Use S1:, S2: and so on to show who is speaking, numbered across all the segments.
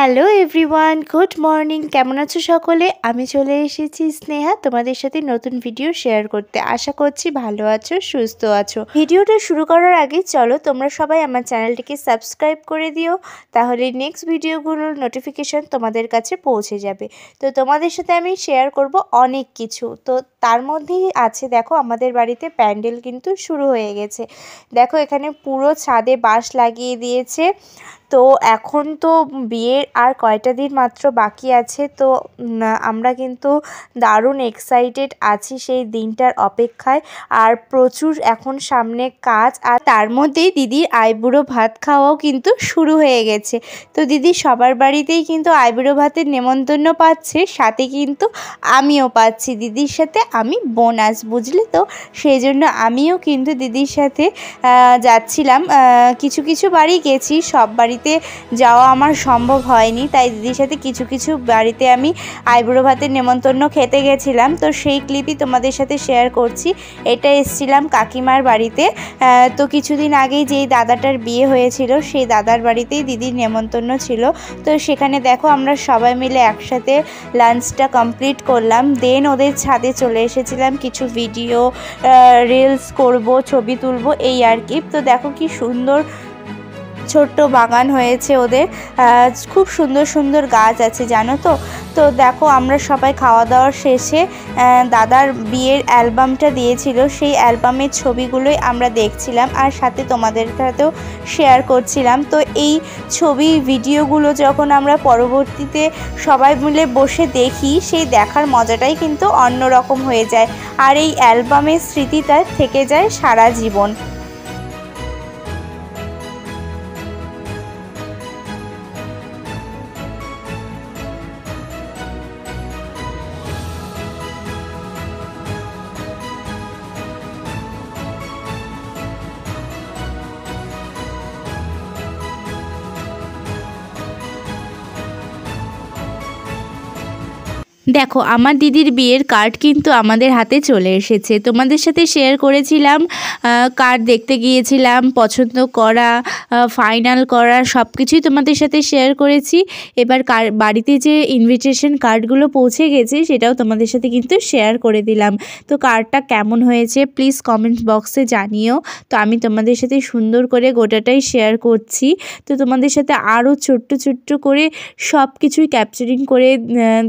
S1: Hello everyone, good morning. কেমন আছো সকলে? আমি চলে এসেছি স্নেহা তোমাদের সাথে নতুন ভিডিও শেয়ার করতে। আশা করছি ভালো আছো, সুস্থ আছো। ভিডিওটা শুরু করার আগে চলো তোমরা সবাই আমার চ্যানেলটিকে সাবস্ক্রাইব করে দিও, তাহলে নেক্সট ভিডিওগুলোর নোটিফিকেশন তোমাদের কাছে পৌঁছে যাবে। তো তোমাদের সাথে আমি শেয়ার করব অনেক কিছু। তো তার মধ্যেই আছে, দেখো আমাদের বাড়িতে প্যান্ডেল কিন্তু শুরু হয়ে গেছে। দেখো এখানে পুরো ছাদে বাঁশ লাগিয়ে দিয়েছে। তো এখন তো বিয়ের আর কয়টা দিন মাত্র বাকি আছে। তো আমরা কিন্তু দারুণ এক্সাইটেড আছি সেই দিনটার অপেক্ষায়। আর প্রচুর এখন সামনে কাজ, আর তার মধ্যেই দিদির আইবুড়ো ভাত খাওয়াও কিন্তু শুরু হয়ে গেছে। তো দিদি সবার বাড়িতেই কিন্তু আইবুড়ো ভাতের নেমন্তন্ন পাচ্ছে, সাথে কিন্তু আমিও পাচ্ছি। দিদির সাথে আমি বোনাস, বুঝলে তো, সেই জন্য আমিও কিন্তু দিদির সাথে যাচ্ছিলাম। কিছু কিছু বাড়ি গেছি, সব বাড়িতে যাওয়া আমার সম্ভব হয়নি, তাই দিদির সাথে কিছু কিছু বাড়িতে আমি আইবুড়ো ভাতের নেমন্তন্ন খেতে গেছিলাম। তো সেই ক্লিপই তোমাদের সাথে শেয়ার করছি। এটা এসেছিলাম কাকিমার বাড়িতে। তো কিছুদিন আগেই যেই দাদাটার বিয়ে হয়েছিল সেই দাদার বাড়িতেই দিদির নেমন্তন্ন ছিল। তো সেখানে দেখো আমরা সবাই মিলে একসাথে লাঞ্চটা কমপ্লিট করলাম। দেন ওদের ছাদে চলে এসেছিলাম, কিছু ভিডিও রিলস করব, ছবি তুলব, এই আর কি। তো দেখো কি সুন্দর ছোট্ট বাগান হয়েছে ওদের, খুব সুন্দর সুন্দর গাছ আছে জানো তো। তো দেখো আমরা সবাই খাওয়া দাওয়ার শেষে দাদার বিয়ের অ্যালবামটা দিয়েছিল, সেই অ্যালবামের ছবিগুলোই আমরা দেখছিলাম আর সাথে তোমাদের সাথেও শেয়ার করছিলাম। তো এই ছবি ভিডিওগুলো যখন আমরা পরবর্তীতে সবাই মিলে বসে দেখি, সেই দেখার মজাটাই কিন্তু অন্যরকম হয়ে যায়, আর এই অ্যালবামের স্মৃতিটা থেকে যায় সারা জীবন। দেখো আমার দিদির বিয়ের কার্ড কিন্তু আমাদের হাতে চলে এসেছে। তোমাদের সাথে শেয়ার করেছিলাম, কার্ড দেখতে গিয়েছিলাম, পছন্দ করা, ফাইনাল করা সব কিছুই তোমাদের সাথে শেয়ার করেছি। এবার বাড়িতে যে ইনভিটেশন কার্ডগুলো পৌঁছে গেছে সেটাও তোমাদের সাথে কিন্তু শেয়ার করে দিলাম। তো কার্ডটা কেমন হয়েছে প্লিজ কমেন্ট বক্সে জানিও। তো আমি তোমাদের সাথে সুন্দর করে গোটাটাই শেয়ার করছি। তো তোমাদের সাথে আরও ছোট্ট ছোট্ট করে সব কিছুই ক্যাপচারিং করে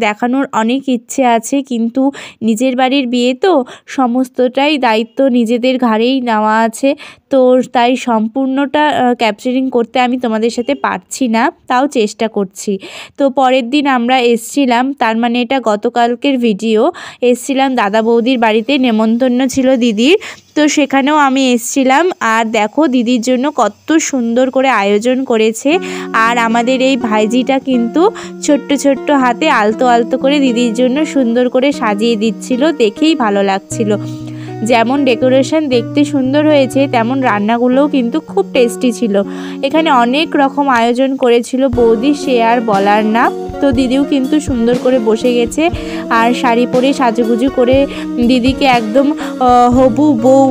S1: দেখানোর অনেক ইচ্ছে আছে, কিন্তু নিজের বাড়ির বিয়ে তো সমস্তটাই দায়িত্ব নিজেদের ঘাড়েই নেওয়া আছে। তো তাই সম্পূর্ণটা ক্যাপচারিং করতে আমি তোমাদের সাথে পারছি না, তাও চেষ্টা করছি। তো পরের দিন আমরা এসছিলাম, তার মানে এটা গতকালকের ভিডিও, এসছিলাম দাদা বৌদির বাড়িতে, নেমন্তন্ন ছিল দিদির। তো সেখানেও আমি এসছিলাম, আর দেখো দিদির জন্য কত সুন্দর করে আয়োজন করেছে। আর আমাদের এই ভাইজিটা কিন্তু ছোট্ট ছোট্ট হাতে আলতো আলতো করে দিদির জন্য সুন্দর করে সাজিয়ে দিচ্ছিল, দেখেই ভালো লাগছিল। যেমন ডেকোরেশন দেখতে সুন্দর হয়েছে, তেমন রান্নাগুলোও কিন্তু খুব টেস্টি ছিল। এখানে অনেক রকম আয়োজন করেছিল বৌদি, সে আর বলার না। তো দিদিও কিন্তু সুন্দর করে বসে গেছে, আর শাড়ি পরে সাজুগুজু করে দিদিকে একদম হবু বউ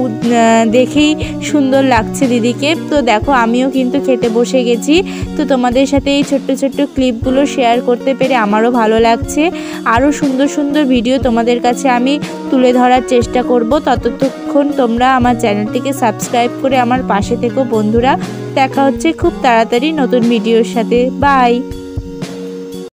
S1: দেখেই সুন্দর লাগছে দিদিকে। তো দেখো আমিও কিন্তু খেতে বসে গেছি। তো তোমাদের সাথে এই ছোট্ট ছোট্ট ক্লিপগুলো শেয়ার করতে পেরে আমারও ভালো লাগছে। আরও সুন্দর সুন্দর ভিডিও তোমাদের কাছে আমি তুলে ধরার চেষ্টা করব। ততক্ষণ তোমরা আমার চ্যানেলটিকে সাবস্ক্রাইব করে আমার পাশে থেকো বন্ধুরা। দেখা হচ্ছে খুব তাড়াতাড়ি নতুন ভিডিওর সাথে। বাই।